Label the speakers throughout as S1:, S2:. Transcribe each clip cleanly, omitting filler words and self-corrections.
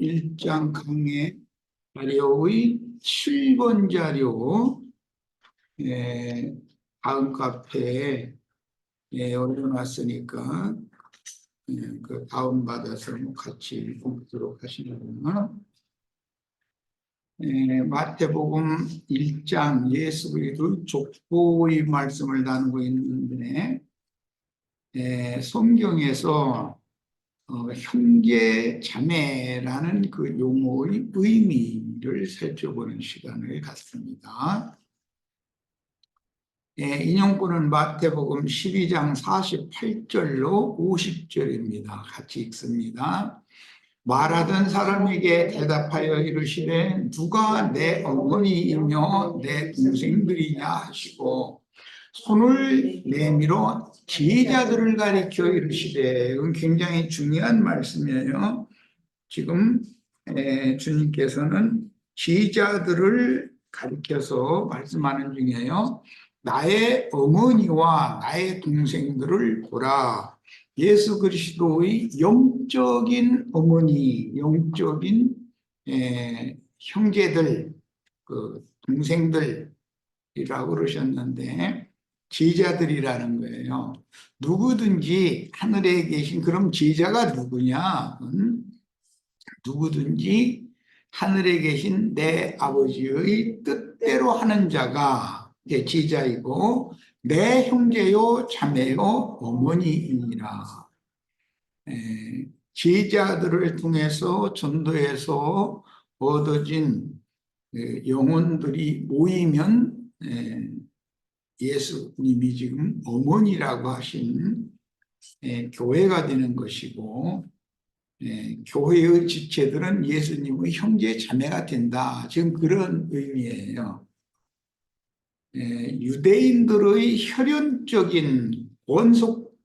S1: 1장 강의 자료의 7번 자료 다음 카페에 올려놨으니까 그 다운받아서 같이 보도록 하시면 마태복음 1장 예수 그리스도의 족보의 말씀을 나누고 있는데 성경에서 형제 자매라는 그 용어의 의미를 살펴보는 시간을 갖습니다. 인용구는 마태복음 12장 48절로 50절입니다. 같이 읽습니다. 말하던 사람에게 대답하여 이르시되 누가 내 어머니이며 내 동생들이냐 하시고 손을 내밀어 제자들을 가리켜 이르시되, 이건 굉장히 중요한 말씀이에요. 지금 주님께서는 제자들을 가리켜서 말씀하는 중이에요. 나의 어머니와 나의 동생들을 보라. 예수 그리스도의 영적인 어머니, 영적인 형제들, 그 동생들이라고 그러셨는데 제자들이라는 거예요. 누구든지 하늘에 계신, 그럼 제자가 누구냐? 누구든지 하늘에 계신 내 아버지의 뜻대로 하는 자가 제자이고 내 형제요 자매요 어머니이니라. 제자들을 통해서 전도해서 얻어진 영혼들이 모이면 예수님이 지금 어머니라고 하신 교회가 되는 것이고, 교회의 지체들은 예수님의 형제 자매가 된다. 지금 그런 의미예요. 유대인들의 혈연적인 원속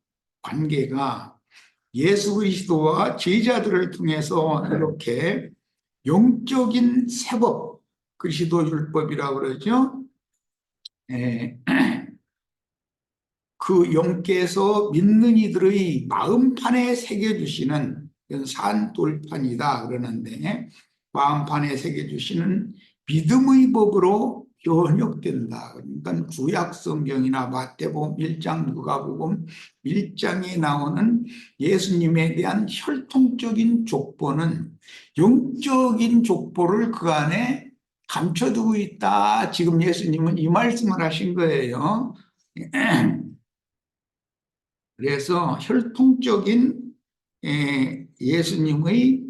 S1: 관계가 예수 그리스도와 제자들을 통해서 이렇게 영적인 세법, 그리스도 율법이라고 그러죠. 그 영께서 믿는 이들의 마음판에 새겨주시는 산돌판이다 그러는데, 마음판에 새겨주시는 믿음의 법으로 변혁된다. 그러니까 구약 성경이나 마태복음 1장, 누가복음 1장에 나오는 예수님에 대한 혈통적인 족보는 영적인 족보를 그 안에 감춰두고 있다. 지금 예수님은 이 말씀을 하신 거예요. 그래서 혈통적인 예수님의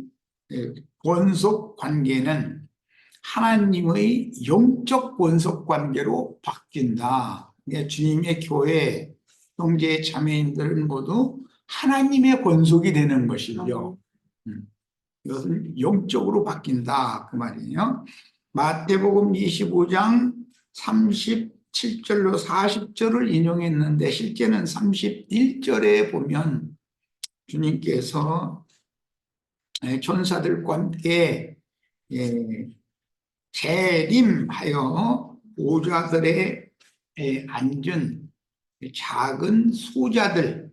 S1: 권속 관계는 하나님의 영적 권속 관계로 바뀐다. 주님의 교회, 형제 자매인들은 모두 하나님의 권속이 되는 것이죠. 이것은 영적으로 바뀐다 그 말이에요. 마태복음 25장 37절로 40절을 인용했는데 실제는 31절에 보면 주님께서 천사들과 함께 재림하여 보좌들에 앉은 작은 소자들,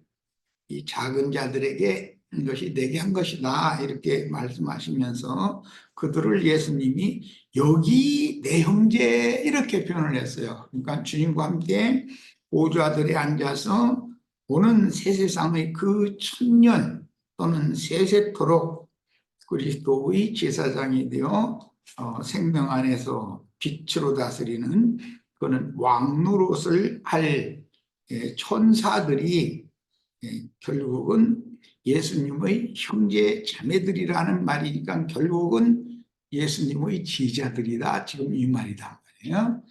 S1: 이 작은 자들에게 이것이 내게 한 것이다 이렇게 말씀하시면서 그들을 예수님이 여기 내 형제 이렇게 표현을 했어요. 그러니까 주님과 함께 보좌들에 앉아서 오는 새 세상의 그 천년 또는 세세토록 그리스도의 제사장이 되어 생명 안에서 빛으로 다스리는, 그는 왕노릇을 할 천사들이 결국은 예수님의 형제 자매들이라는 말이니까 결국은 예수님의 제자들이다. 지금 이 말이다 말이에요.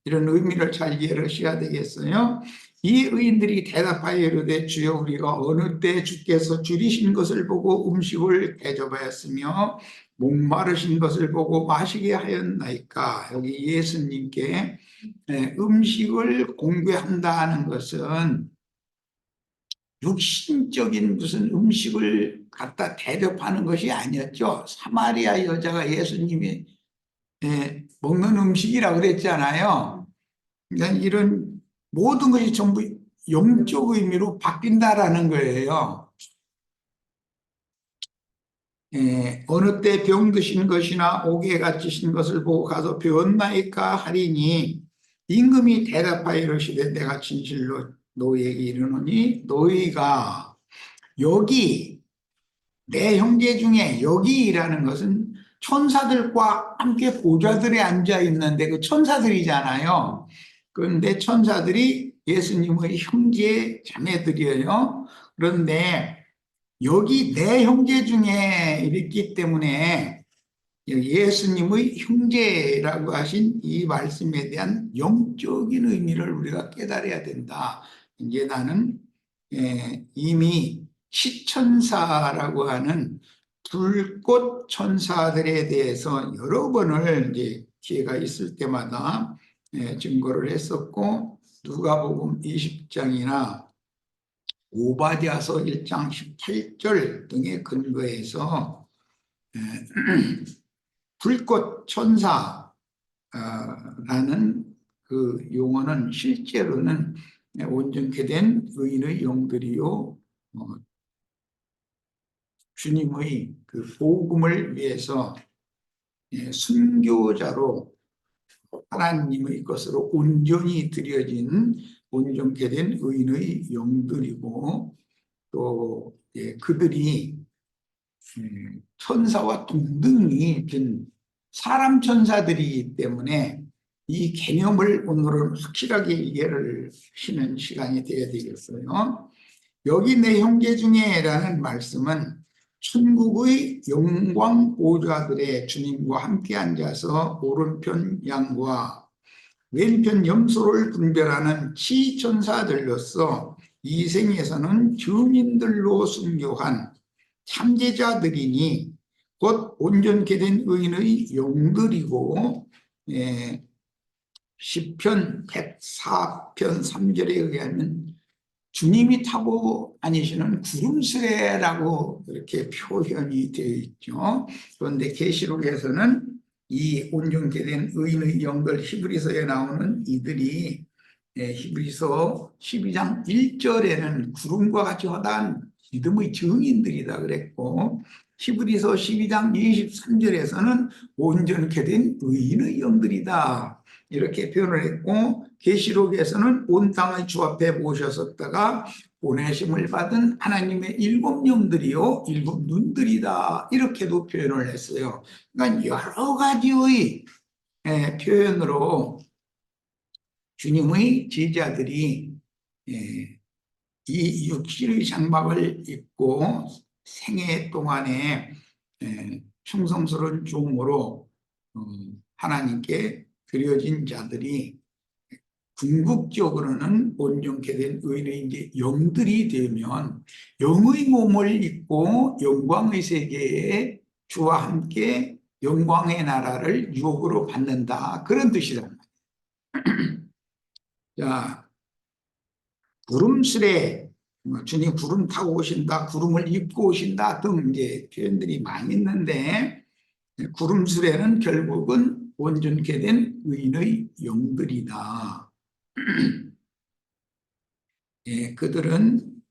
S1: 이런 의미를 잘 이해하셔야 되겠어요. 이 의인들이 대답하여 이르되 주여 우리가 어느 때 주께서 줄이신 것을 보고 음식을 대접하였으며 목마르신 것을 보고 마시게 하였나이까. 여기 예수님께 음식을 공개한다는 것은 육신적인 무슨 음식을 갖다 대접하는 것이 아니었죠. 사마리아 여자가 예수님이 먹는 음식이라고 그랬잖아요. 그러니까 이런 모든 것이 전부 영적 의미로 바뀐다라는 거예요. 어느 때 병드신 것이나 옥에 갇히신 것을 보고 가서 병나이까 하리니 임금이 대답하여 이르시되 내가 진실로 너희에게 이르노니 너희가 여기 내 형제 중에 여기라는 것은 천사들과 함께 보좌들에 앉아 있는데 그 천사들이잖아요. 그런데 천사들이 예수님의 형제 자매들이에요. 그런데 여기 내 형제 중에 있기 때문에 예수님의 형제라고 하신 이 말씀에 대한 영적인 의미를 우리가 깨달아야 된다. 이제 나는 이미 시천사라고 하는 불꽃 천사들에 대해서 여러 번을 이제 기회가 있을 때마다 증거를 했었고 누가복음 20장이나 오바댜서 1장 18절 등의 근거에서 불꽃 천사라는 그 용어는 실제로는 온전케 된 의인의 영들이요 주님의 그 복음을 위해서 순교자로 하나님의 것으로 온전히 드려진 온전케 된 의인의 영들이고 또 그들이 천사와 동등이 된 사람 천사들이기 때문에 이 개념을 오늘은 확실하게 이해를 하시는 시간이 되어야 되겠어요. 여기 내 형제 중에라는 말씀은 천국의 영광 보좌들의 주님과 함께 앉아서 오른편 양과 왼편 염소를 분별하는 치천사들로서 이 생에서는 주민들로 순교한 참제자들이니 곧 온전케 된 의인의 영들이고 시편 104편 3절에 의하면 주님이 타고 다니시는 구름스레라고 이렇게 표현이 되어 있죠. 그런데 계시록에서는 이 온전케 된 의인의 영들 히브리서에 나오는 이들이 히브리서 12장 1절에는 구름과 같이 허다한 믿음의 증인들이다 그랬고 히브리서 12장 23절에서는 온전케 된 의인의 영들이다 이렇게 표현을 했고 계시록에서는 온 땅의 주 앞에 모셨었다가 보내심을 받은 하나님의 일곱 영들이요 일곱 눈들이다 이렇게도 표현을 했어요. 그러니까 여러 가지의 표현으로 주님의 제자들이 이 육신의 장막을 입고 생애 동안에 충성스러운 종으로 하나님께 드려진 자들이 궁극적으로는 온전케 된 의인의 이제 영들이 되면 영의 몸을 입고 영광의 세계에 주와 함께 영광의 나라를 유업으로 받는다 그런 뜻이란 말이에요. 자, 구름스레 주님 구름 타고 오신다, 구름을 입고 오신다 등 이제 표현들이 많이 있는데 구름스레는 결국은 온전케 된 의인의 영들이다. 그들은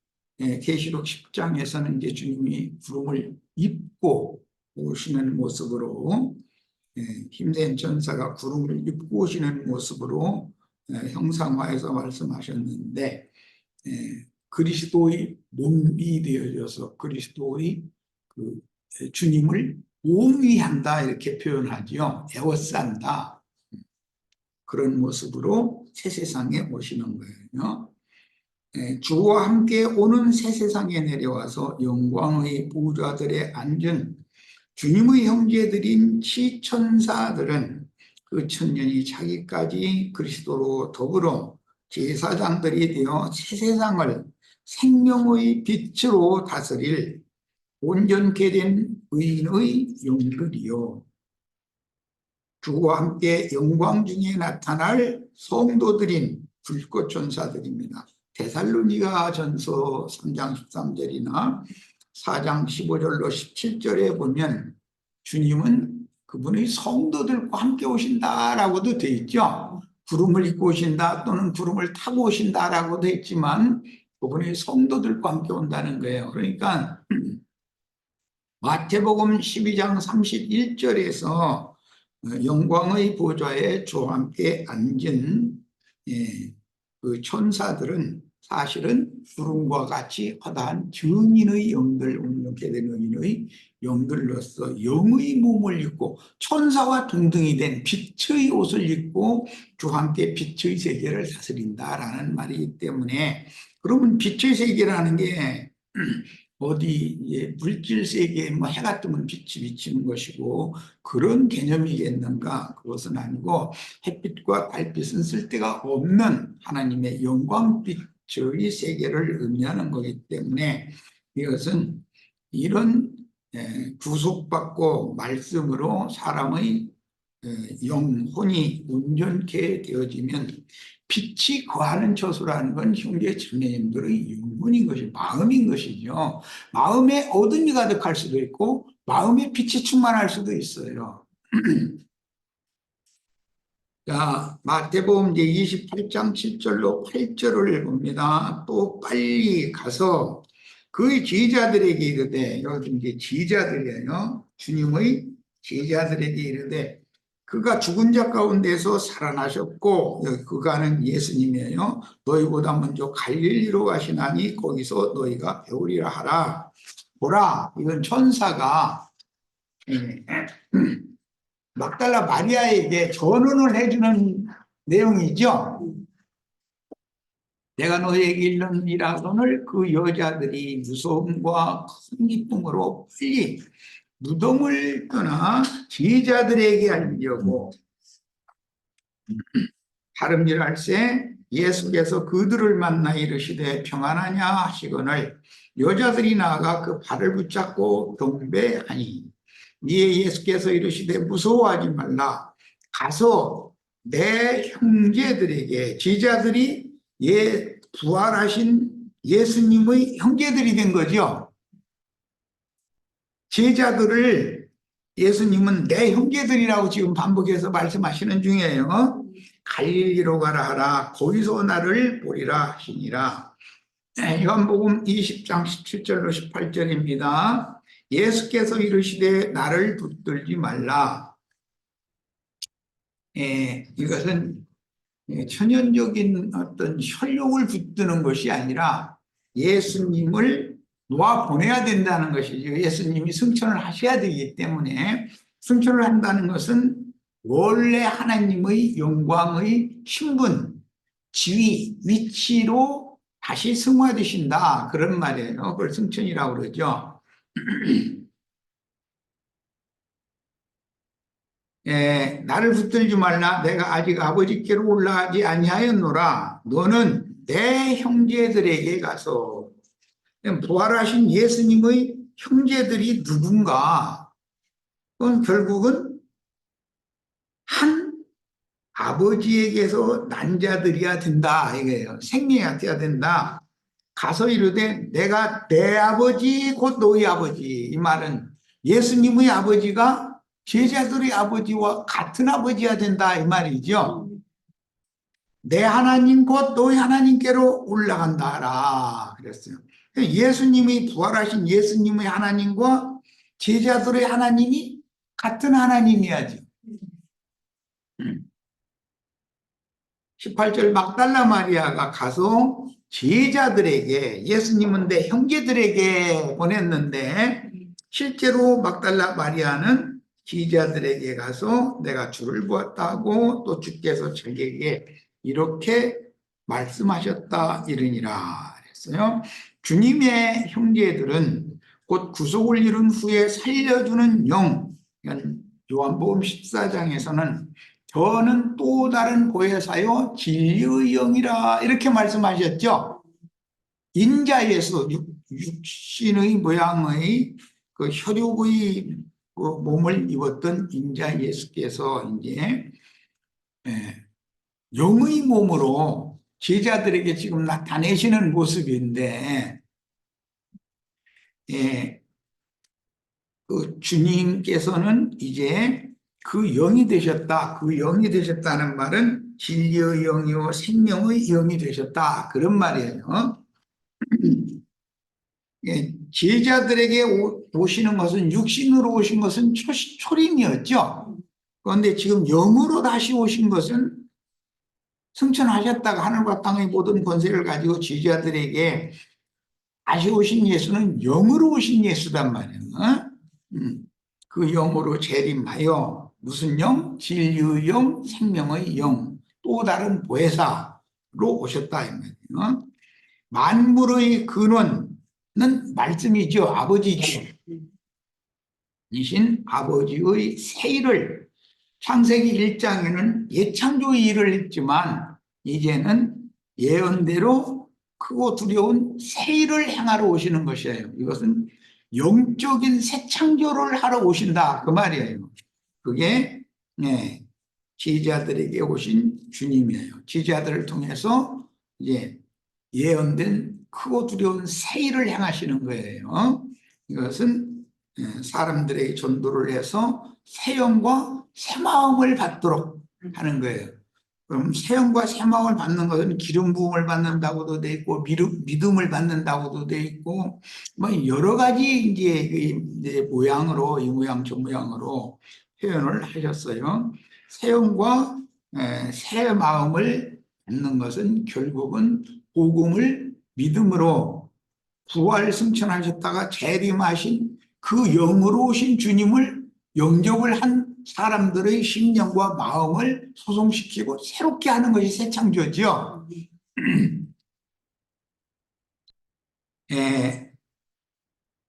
S1: 계시록 10장에서는 이제 주님이 구름을 입고 오시는 모습으로 힘센 전사가 구름을 입고 오시는 모습으로 형상화해서 말씀하셨는데 그리스도의 몸이 되어져서 그리스도의 그 주님을 오미한다 이렇게 표현하죠. 에워싼다. 그런 모습으로 새 세상에 오시는 거예요. 주와 함께 오는 새 세상에 내려와서 영광의 보좌들에 앉은 주님의 형제들인 시천사들은 그 천년이 차기까지 그리스도로 더불어 제사장들이 되어 새 세상을 생명의 빛으로 다스릴 온전케 된 의인의 영들이요 주와 함께 영광 중에 나타날 성도들인 불꽃 천사들입니다. 데살로니가 전서 3장 13절이나 4장 15절로 17절에 보면 주님은 그분의 성도들과 함께 오신다라고도 되어 있죠. 구름을 입고 오신다 또는 구름을 타고 오신다라고 되어 있지만 그분의 성도들과 함께 온다는 거예요. 그러니까 마태복음 12장 31절에서 영광의 보좌에 주와 함께 앉은 그 천사들은 사실은 구름과 같이 허다한 증인의 영들, 운명케 된 의인의 영들로서 영의 몸을 입고 천사와 동등이 된 빛의 옷을 입고 주와 함께 빛의 세계를 다스린다라는 말이기 때문에, 그러면 빛의 세계라는 게 어디 물질 세계에 뭐 해가 뜨면 빛이 비치는 것이고 그런 개념이겠는가? 그것은 아니고 햇빛과 달빛은 쓸데가 없는 하나님의 영광빛의 세계를 의미하는 거기 때문에, 이것은 이런 구속받고 말씀으로 사람의 영혼이 온전케 되어지면 빛이 거하는 처소라는 건 형제 자매님들의 영혼인 것이, 마음인 것이죠. 마음에 어둠이 가득할 수도 있고 마음에 빛이 충만할 수도 있어요. 자, 마태복음 28장 7절로 8절을 봅니다. 또 빨리 가서 그 제자들에게 이르되, 여기 이제 제자들이에요. 주님의 제자들에게 이르되, 그가 죽은 자 가운데서 살아나셨고, 여기 그가는 예수님이에요. 너희보다 먼저 갈릴리로 가시나니 거기서 너희가 배우리라 하라. 보라, 이건 천사가 막달라 마리아에게 전언을 해주는 내용이죠. 내가 너희에게 이르노니라거늘 그 여자들이 무서움과 큰 기쁨으로 빨리 무덤을 떠나 제자들에게 알리려고 하름질할새 예수께서 그들을 만나 이르시되 평안하냐 하시거늘 여자들이 나아가 그 발을 붙잡고 경배하니, 이에 예수께서 이르시되 무서워하지 말라. 가서 내 형제들에게, 제자들이 부활하신 예수님의 형제들이 된 거죠. 제자들을 예수님은 내 형제들이라고 지금 반복해서 말씀하시는 중이에요. 갈릴리로 가라 하라. 거기서 나를 보리라 하시니라. 요한복음 20장 17절로 18절입니다. 예수께서 이르시되 나를 붙들지 말라. 이것은 천연적인 어떤 혈육을 붙드는 것이 아니라 예수님을 놓아 보내야 된다는 것이죠. 예수님이 승천을 하셔야 되기 때문에, 승천을 한다는 것은 원래 하나님의 영광의 신분, 지위, 위치로 다시 승화되신다, 그런 말이에요. 그걸 승천이라고 그러죠. 나를 붙들지 말라. 내가 아직 아버지께로 올라가지 아니하였노라. 너는 내 형제들에게 가서, 부활하신 예수님의 형제들이 누군가? 그건 결국은 한 아버지에게서 난 자들이야 된다, 이거예요. 생명이야 된다. 가서 이르되 내가 내 아버지 곧 너희 아버지. 이 말은 예수님의 아버지가 제자들의 아버지와 같은 아버지야 된다, 이 말이죠. 내 하나님 곧 너희 하나님께로 올라간다 하라 그랬어요. 예수님이, 부활하신 예수님의 하나님과 제자들의 하나님이 같은 하나님이야죠. 18절 막달라 마리아가 가서 제자들에게, 예수님은 내 형제들에게 보냈는데 실제로 막달라 마리아는 제자들에게 가서 내가 주를 보았다고, 또 주께서 저에게 이렇게 말씀하셨다 이르니라 그랬어요. 주님의 형제들은 곧 구속을 이룬 후에 살려주는 영, 요한복음 14장에서는 저는 또 다른 보혜사요 진리의 영이라 이렇게 말씀하셨죠. 인자 예수, 육신의 모양의 그 혈육의 그 몸을 입었던 인자 예수께서 이제 영의 몸으로 제자들에게 지금 나타내시는 모습인데, 그 주님께서는 이제 그 영이 되셨다. 그 영이 되셨다는 말은 진리의 영이요 생명의 영이 되셨다, 그런 말이에요. 제자들에게 오시는 것은 육신으로 오신 것은 초림이었죠. 그런데 지금 영으로 다시 오신 것은 승천하셨다가 하늘과 땅의 모든 권세를 가지고 제자들에게 다시 오신 예수는 영으로 오신 예수단 말이에요. 그 영으로 재림하여 무슨 영? 진리의 영, 생명의 영, 또 다른 보혜사로 오셨다 이 말이에요. 만물의 근원은 말씀이죠. 아버지죠. 이신 아버지의 새 일을 창세기 1장에는 예창조의 일을 했지만 이제는 예언대로 크고 두려운 새 일을 행하러 오시는 것이에요. 이것은 영적인 새 창조를 하러 오신다 그 말이에요. 그게 제자들에게 오신 주님이에요. 제자들을 통해서 이제 예언된 크고 두려운 새 일을 행하시는 거예요. 이것은 사람들에게 전도를 해서 새 영과 새 마음을 받도록 하는 거예요. 그럼 새 영과 새 마음을 받는 것은 기름 부음을 받는다고도 돼 있고 믿음을 받는다고도 돼 있고 뭐 여러 가지 이제 모양으로 이 모양 저 모양으로 표현을 하셨어요. 새 영과 새 마음을 받는 것은 결국은 복음을 믿음으로 부활 승천하셨다가 재림하신 그 영으로 오신 주님을 영접을 한 사람들의 심령과 마음을 소송시키고 새롭게 하는 것이 새 창조죠.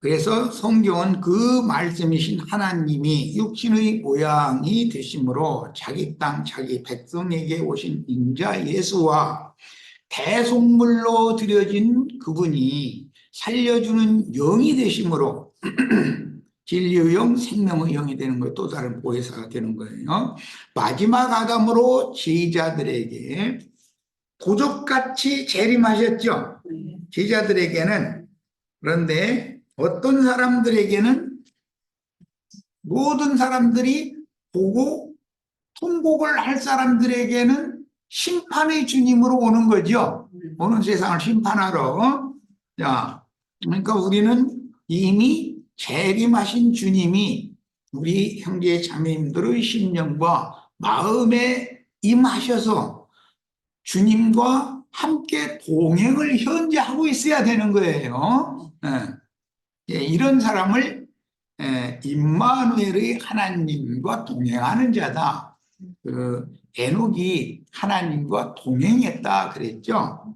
S1: 그래서 성경은 그 말씀이신 하나님이 육신의 모양이 되심으로 자기 땅 자기 백성에게 오신 인자 예수와 대속물로 드려진 그분이 살려주는 영이 되심으로 진리의 영, 생명의 영이 되는 거예요. 또 다른 보혜사가 되는 거예요. 마지막 아담으로 제자들에게 도적같이 재림하셨죠. 제자들에게는. 그런데 어떤 사람들에게는 모든 사람들이 보고 통곡을 할 사람들에게는 심판의 주님으로 오는 거죠. 오는 세상을 심판하러. 자, 그러니까 우리는 이미 재림하신 주님이 우리 형제 자매님들의 심령과 마음에 임하셔서 주님과 함께 동행을 현재 하고 있어야 되는 거예요. 이런 사람을 임마누엘의 하나님과 동행하는 자다. 그 에녹이 하나님과 동행했다 그랬죠.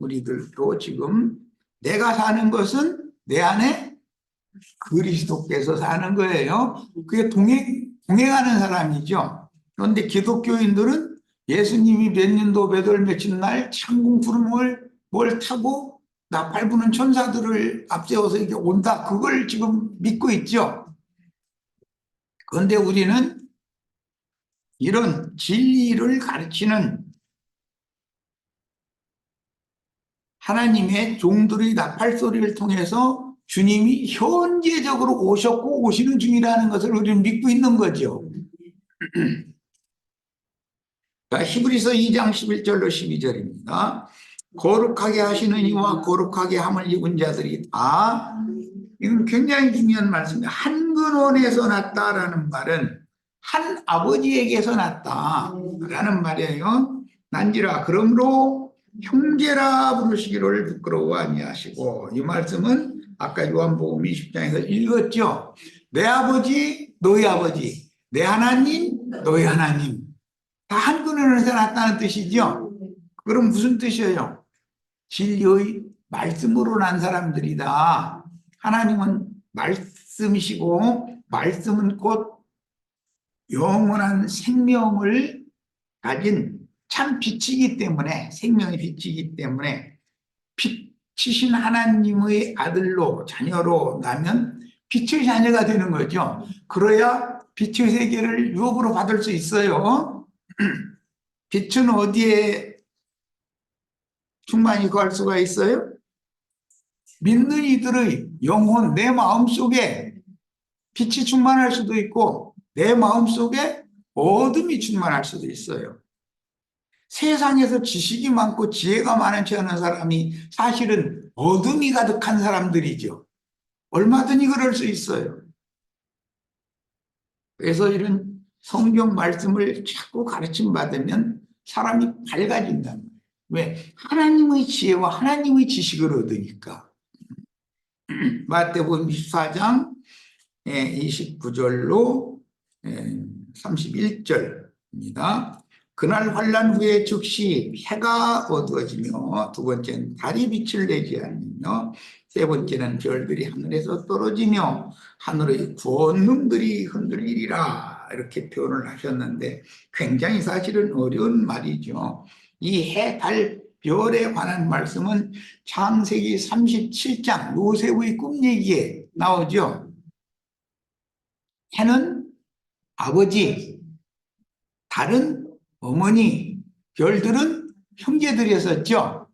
S1: 우리들도 지금 내가 사는 것은 내 안에 그리스도께서 사는 거예요. 그게 동행하는 사람이죠. 그런데 기독교인들은 예수님이 몇 년도 몇 월 며칠 날 천궁 구름을 뭘 타고 나팔 부는 천사들을 앞세워서 이렇게 온다. 그걸 지금 믿고 있죠. 그런데 우리는 이런 진리를 가르치는 하나님의 종들의 나팔 소리를 통해서 주님이 현재적으로 오셨고 오시는 중이라는 것을 우리는 믿고 있는 거죠. 히브리서 2장 11절로 12절입니다. 거룩하게 하시는 이와 거룩하게 함을 입은 자들이 다, 이건 굉장히 중요한 말씀입니다. 한 근원에서 났다라는 말은 한 아버지에게서 났다라는 말이에요. 난지라 그러므로 형제라 부르시기를 부끄러워 아니하시고, 이 말씀은 아까 요한복음 20장에서 읽었죠. 내 아버지 너희 아버지, 내 하나님 너희 하나님, 다 한 근원에서 났다는 뜻이죠. 그럼 무슨 뜻이에요? 진리의 말씀으로 난 사람들이다. 하나님은 말씀이시고 말씀은 곧 영원한 생명을 가진 참 빛이기 때문에, 생명의 빛이기 때문에 빛이신 하나님의 아들로 자녀로 나면 빛의 자녀가 되는 거죠. 그래야 빛의 세계를 유업으로 받을 수 있어요. 빛은 어디에 충만히 거할 수가 있어요? 믿는 이들의 영혼, 내 마음속에 빛이 충만할 수도 있고 내 마음속에 어둠이 충만할 수도 있어요. 세상에서 지식이 많고 지혜가 많은 척 하는 사람이 사실은 어둠이 가득한 사람들이죠. 얼마든지 그럴 수 있어요. 그래서 이런 성경 말씀을 자꾸 가르침 받으면 사람이 밝아진다는 거예요. 왜? 하나님의 지혜와 하나님의 지식을 얻으니까. 마태복음 24장 29절로 31절입니다. 그날 환란 후에 즉시 해가 어두워지며 두 번째는 달이 빛을 내지 않으며 세 번째는 별들이 하늘에서 떨어지며 하늘의 권능들이 흔들리리라 이렇게 표현을 하셨는데 굉장히 사실은 어려운 말이죠. 이 해, 달, 별에 관한 말씀은 창세기 37장 요셉의 꿈 얘기에 나오죠. 해는 아버지, 달은 어머니, 별들은 형제들이었었죠.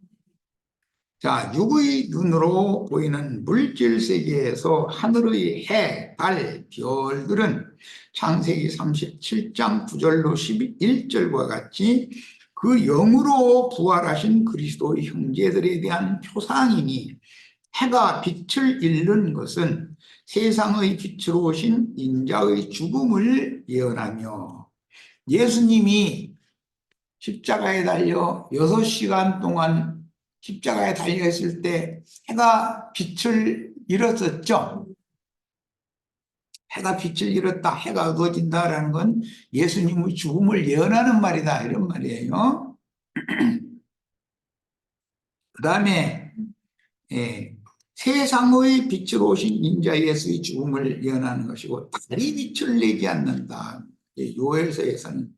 S1: 자, 육의 눈으로 보이는 물질 세계에서 하늘의 해, 달, 별들은 창세기 37장 9절로 11절과 같이 그 영으로 부활하신 그리스도의 형제들에 대한 표상이니 해가 빛을 잃는 것은 세상의 빛으로 오신 인자의 죽음을 예언하며 예수님이 십자가에 달려 6시간 동안 십자가에 달려 있을 때 해가 빛을 잃었었죠. 해가 빛을 잃었다, 해가 어두워진다라는 건 예수님의 죽음을 예언하는 말이다 이런 말이에요. 그 다음에 세상의 빛으로 오신 인자 예수의 죽음을 예언하는 것이고 달이 빛을 내지 않는다. 요엘서에서는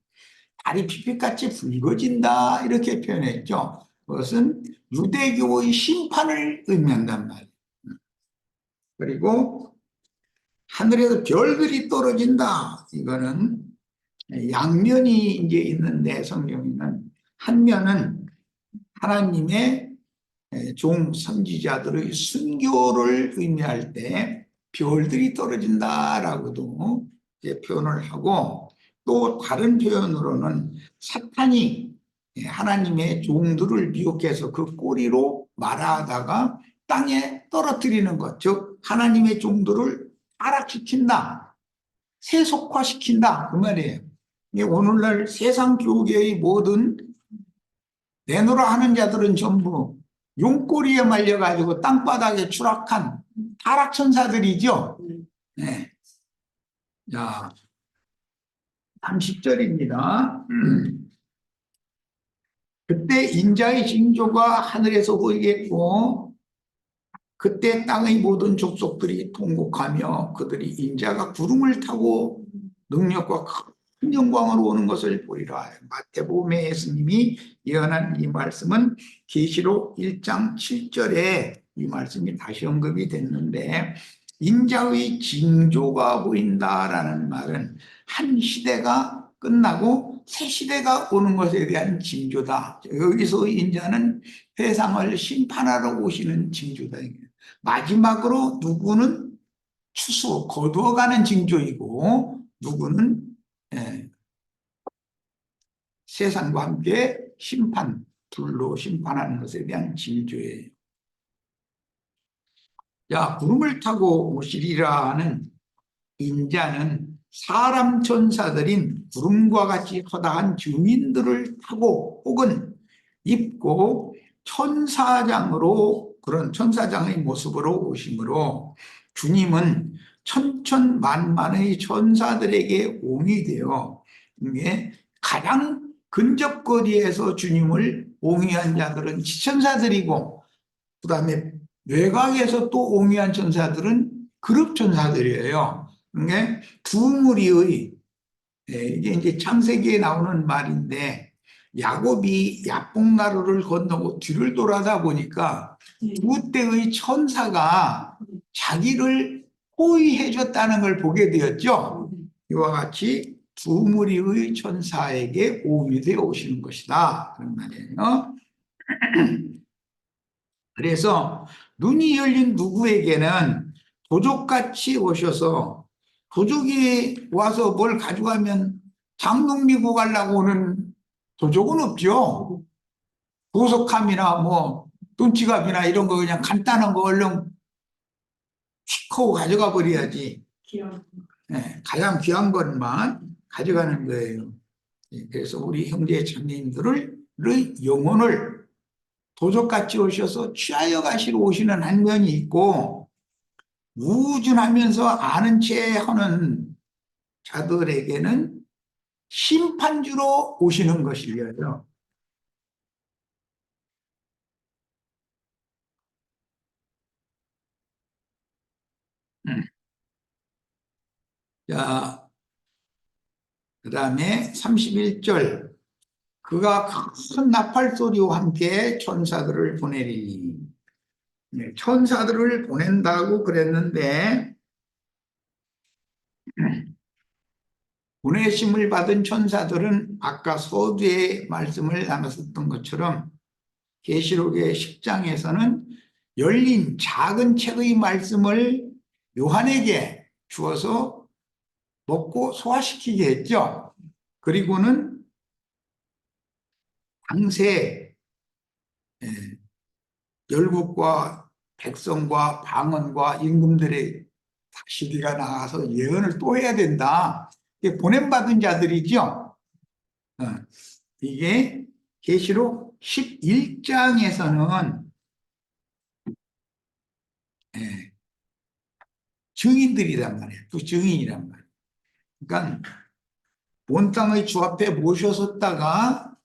S1: 달이 빛빛같이 붉어진다 이렇게 표현했죠. 그것은 유대교의 심판을 의미한단 말이에요. 그리고 하늘에서 별들이 떨어진다. 이거는 양면이 이제 있는데 성경에는 한 면은 하나님의 종 선지자들의 순교를 의미할 때 별들이 떨어진다라고도 이제 표현을 하고 또 다른 표현으로는 사탄이 하나님의 종들을 미혹해서 그 꼬리로 말아다가 땅에 떨어뜨리는 것, 즉 하나님의 종들을 타락시킨다, 세속화시킨다 그 말이에요. 오늘날 세상 교계의 모든 내노라 하는 자들은 전부 용꼬리에 말려가지고 땅바닥에 추락한 타락천사들이죠. 네. 자, 30절입니다. 그때 인자의 징조가 하늘에서 보이겠고 그때 땅의 모든 족속들이 통곡하며 그들이 인자가 구름을 타고 능력과 큰 영광으로 오는 것을 보리라. 마태복음의 예수님이 예언한 이 말씀은 계시록 1장 7절에 이 말씀이 다시 언급이 됐는데 인자의 징조가 보인다라는 말은 한 시대가 끝나고 새 시대가 오는 것에 대한 징조다. 여기서 인자는 세상을 심판하러 오시는 징조다. 마지막으로 누구는 추수, 거두어가는 징조이고 누구는 세상과 함께 심판, 불로 심판하는 것에 대한 징조예요. 자, 구름을 타고 오시리라는 인자는 사람 천사들인 구름과 같이 허다한 주민들을 타고 혹은 입고 천사장으로 그런 천사장의 모습으로 오심으로 주님은 천천만만의 천사들에게 옹이 되어 이게 가장 근접거리에서 주님을 옹이한 자들은 지천사들이고 그 다음에 외곽에서 또 옹이한 천사들은 그룹 천사들이에요. 이게 두 무리의 이게 이제 창세기에 나오는 말인데 야곱이 야복나루를 건너고 뒤를 돌아다 보니까 두 때의 천사가 자기를 호위해 줬다는 걸 보게 되었죠. 이와 같이 두 무리의 천사에게 옹이되어 오시는 것이다 그런 말이에요. 그래서 눈이 열린 누구에게는 도적같이 오셔서 도적이 와서 뭘 가져가면 장롱 미고 가려고 오는 도적은 없죠. 보석함이나 뭐 돈지갑이나 이런 거 그냥 간단한 거 얼른 휙 하고 가져가 버려야지. 네, 가장 귀한 것만 가져가는 거예요. 그래서 우리 형제 자매님들을 영혼을 도적같이 오셔서 취하여 가시러 오시는 한 면이 있고, 우준하면서 아는 채 하는 자들에게는 심판주로 오시는 것이에요. 자, 그 다음에 31절. 그가 큰 나팔 소리와 함께 천사들을 보내리니. 네, 천사들을 보낸다고 그랬는데, 보내심을 받은 천사들은 아까 서두에 말씀을 나눴었던 것처럼 계시록의 10장에서는 열린 작은 책의 말씀을 요한에게 주어서 먹고 소화시키게 했죠. 그리고는 당시에 열국과 백성과 방언과 임금들의 시기가 나가서 예언을 또 해야 된다. 이게 보냄받은 자들이죠. 이게 계시록 11장에서는 증인들이란 말이에요. 그 증인이란 말이에요. 그러니까 온 땅의 주 앞에 모셔섰다가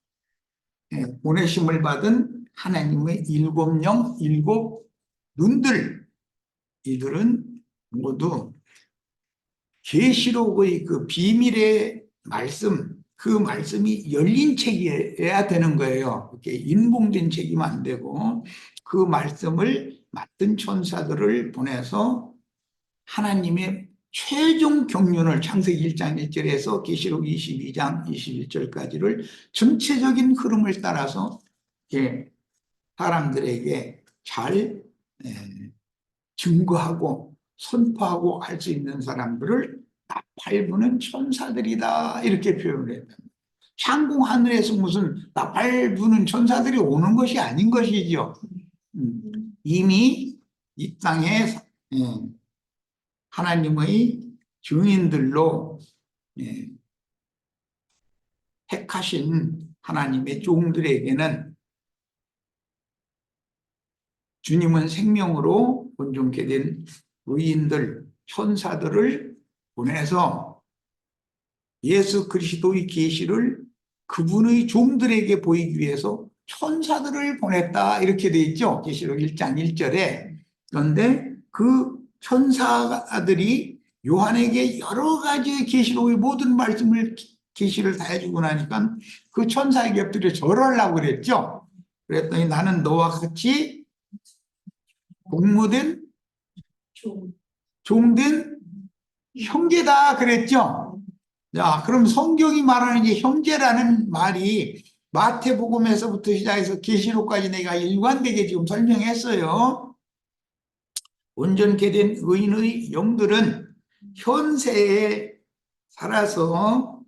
S1: 보내심을 받은 하나님의 일곱 영, 일곱 눈들, 이들은 모두 계시록의 그 비밀의 말씀, 그 말씀이 열린 책이어야 되는 거예요. 이렇게 인봉된 책이면 안 되고, 그 말씀을 맡은 천사들을 보내서 하나님의 최종 경륜을 창세기 1장 1절에서 계시록 22장 21절까지를 전체적인 흐름을 따라서 사람들에게 잘 증거하고 선포하고 할 수 있는 사람들을 나팔 부는 천사들이다, 이렇게 표현을 했다. 창공 하늘에서 무슨 나팔 부는 천사들이 오는 것이 아닌 것이죠. 이미 이 땅에 하나님의 증인들로 택하신 하나님의 종들에게는 주님은 생명으로 온전케 된 의인들, 천사들을 보내서 예수 그리스도의 계시를 그분의 종들에게 보이기 위해서 천사들을 보냈다, 이렇게 돼 있죠. 계시록 1장 1절에. 그런데 그 천사들이 요한에게 여러 가지 계시록의 모든 말씀을 계시를 다 해주고 나니까 그 천사에게 엎드려 절하려고 그랬죠. 그랬더니 나는 너와 같이 복무된 종된 형제다 그랬죠. 자, 그럼 성경이 말하는 이제 형제라는 말이 마태복음에서부터 시작해서 계시록까지 내가 일관되게 지금 설명했어요. 온전케 된 의인의 영들은 현세에 살아서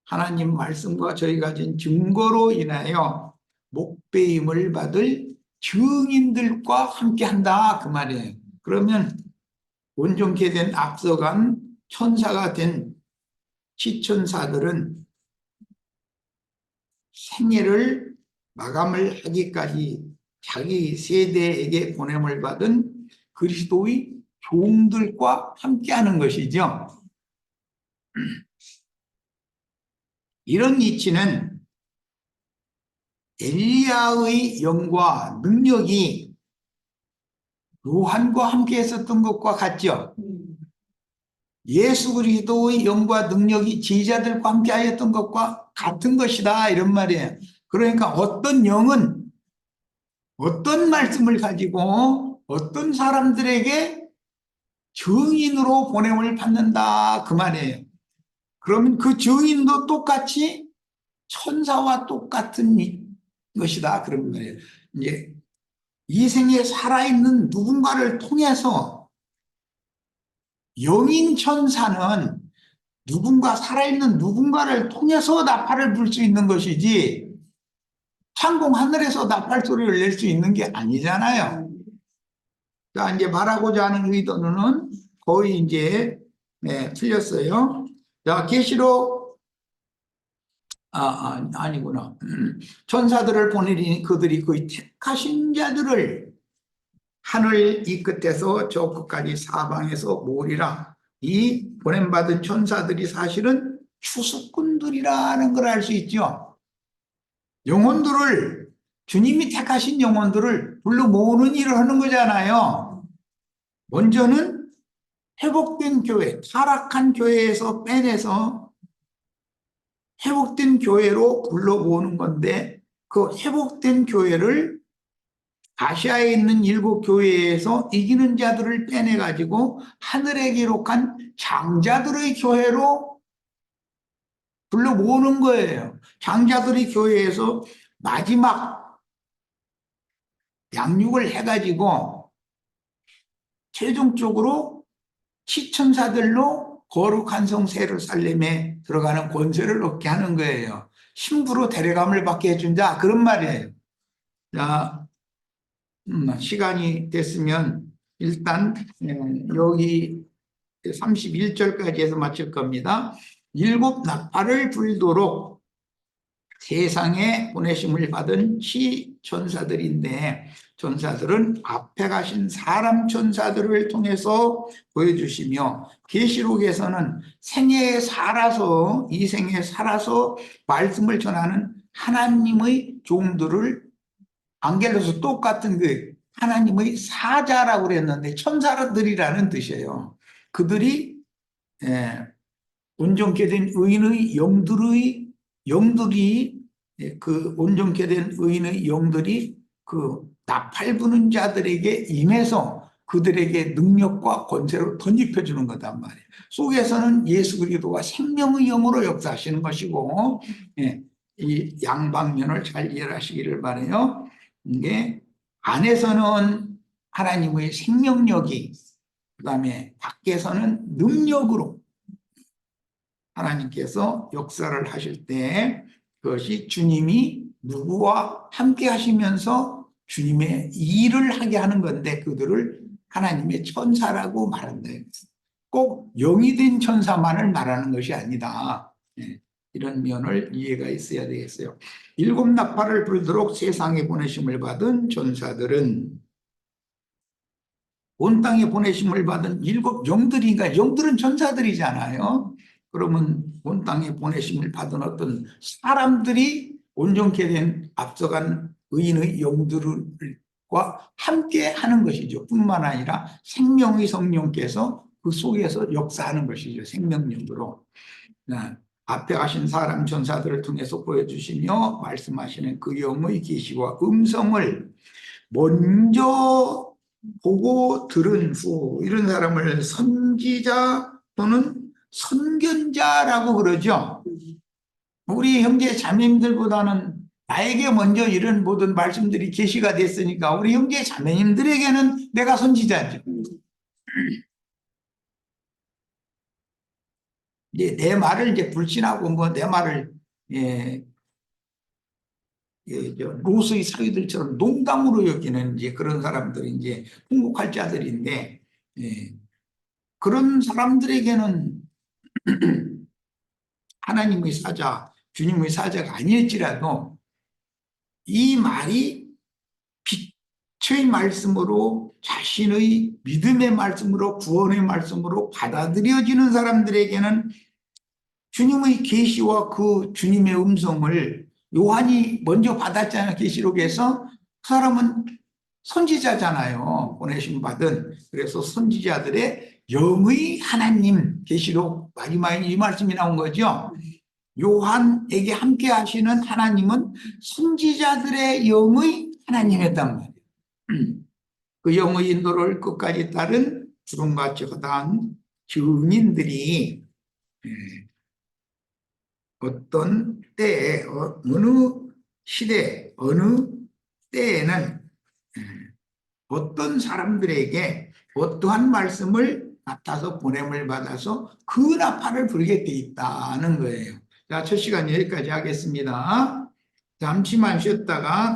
S1: 하나님 말씀과 저희가 가진 증거로 인하여 목배임을 받을 증인들과 함께한다, 그 말이에요. 그러면 온전케 된 앞서간 천사가 된 지천사들은 생애를 마감을 하기까지 자기 세대에게 보냄을 받은 그리스도의 종들과 함께하는 것이죠. 이런 이치는 엘리야의 영과 능력이 요한과 함께 했었던 것과 같죠. 예수 그리스도의 영과 능력이 제자들과 함께 하였던 것과 같은 것이다, 이런 말이에요. 그러니까 어떤 영은 어떤 말씀을 가지고 어떤 사람들에게 증인으로 보냄을 받는다, 그 말이에요. 그러면 그 증인도 똑같이 천사와 똑같은 것이다, 그런 말이에요. 이제 이 생에 살아있는 누군가를 통해서 영인 천사는 누군가 살아있는 누군가를 통해서 나팔을 불 수 있는 것이지, 창공 하늘에서 나팔 소리를 낼 수 있는 게 아니잖아요. 자, 이제 말하고자 하는 의도는 거의 이제 틀렸어요. 자, 계시록 아니구나. 천사들을 보내니 그들이 그 택하신 자들을 하늘 이 끝에서 저 끝까지 사방에서 모으리라. 이 보냄받은 천사들이 사실은 추수꾼들이라는 걸 알 수 있죠. 영혼들을, 주님이 택하신 영혼들을 불러 모으는 일을 하는 거잖아요. 먼저는 회복된 교회, 타락한 교회에서 빼내서 회복된 교회로 불러 모으는 건데, 그 회복된 교회를 아시아에 있는 7교회에서 이기는 자들을 빼내가지고 하늘에 기록한 장자들의 교회로 불러 모으는 거예요. 장자들의 교회에서 마지막 양육을 해가지고 최종적으로 시천사들로 거룩한 성 예루살렘에 들어가는 권세를 얻게 하는 거예요. 신부로 데려감을 받게 해준다, 그런 말이에요. 자, 시간이 됐으면 일단 여기 31절까지 해서 마칠 겁니다. 7나팔을 불도록 세상에 보내심을 받은 천사들인데, 천사들은 앞에 가신 사람 천사들을 통해서 보여주시며, 계시록에서는 생애에 살아서, 이 생에 살아서 말씀을 전하는 하나님의 종들을, 안겔로서 똑같은 그 하나님의 사자라고 그랬는데 천사들이라는 뜻이에요. 그들이 온전케 된 의인의 영들이 그 온전케 된 의인의 영들이 그 나팔 부는 자들에게 임해서 그들에게 능력과 권세로 던집혀 주는 거단 말이에요. 속에서는 예수 그리스도가 생명의 영으로 역사하시는 것이고, 이 양방면을 잘 이해하시기를 바라요. 이게 안에서는 하나님의 생명력이, 그다음에 밖에서는 능력으로 하나님께서 역사를 하실 때, 그것이 주님이 누구와 함께 하시면서 주님의 일을 하게 하는 건데, 그들을 하나님의 천사라고 말한다. 꼭 영이 된 천사만을 말하는 것이 아니다. 이런 면을 이해가 있어야 되겠어요. 7나팔을 불도록 세상에 보내심을 받은 천사들은, 온 땅에 보내심을 받은 7영들인가, 영들은 천사들이잖아요. 그러면 온 땅에 보내심을 받은 어떤 사람들이 온전케 된 앞서간 의인의 영들과 함께 하는 것이죠. 뿐만 아니라 생명의 성령께서 그 속에서 역사하는 것이죠. 생명력으로. 앞에 가신 사람 천사들을 통해서 보여주시며 말씀하시는 그 영의 계시와 음성을 먼저 보고 들은 후, 이런 사람을 선지자 또는 선견자라고 그러죠. 우리 형제 자매님들보다는 나에게 먼저 이런 모든 말씀들이 계시가 됐으니까 우리 형제 자매님들에게는 내가 선지자죠. 이제 내 말을 이제 불신하고 뭐 내 말을 로스의 사위들처럼 농담으로 여기는 이제 그런 사람들이 이제 통곡할 자들인데, 그런 사람들에게는 하나님의 사자, 주님의 사자가 아닐지라도 이 말이 빛의 말씀으로, 자신의 믿음의 말씀으로, 구원의 말씀으로 받아들여지는 사람들에게는 주님의 계시와 그 주님의 음성을 요한이 먼저 받았잖아요. 계시록에서. 그 사람은 선지자잖아요. 보내심 받은. 그래서 선지자들의 영의 하나님, 계시록 마지막에 이 말씀이 나온 거죠. 요한에게 함께 하시는 하나님은 선지자들의 영의 하나님이었단 말이에요. 그 영의 인도를 끝까지 따른 주름같이 허다한 증인들이 어떤 때에, 어느 시대, 어느 때에는 어떤 사람들에게 어떠한 말씀을 맡아서 보냄을 받아서 그 나팔을 불게 돼 있다는 거예요. 자, 첫 시간 여기까지 하겠습니다. 잠시만 쉬었다가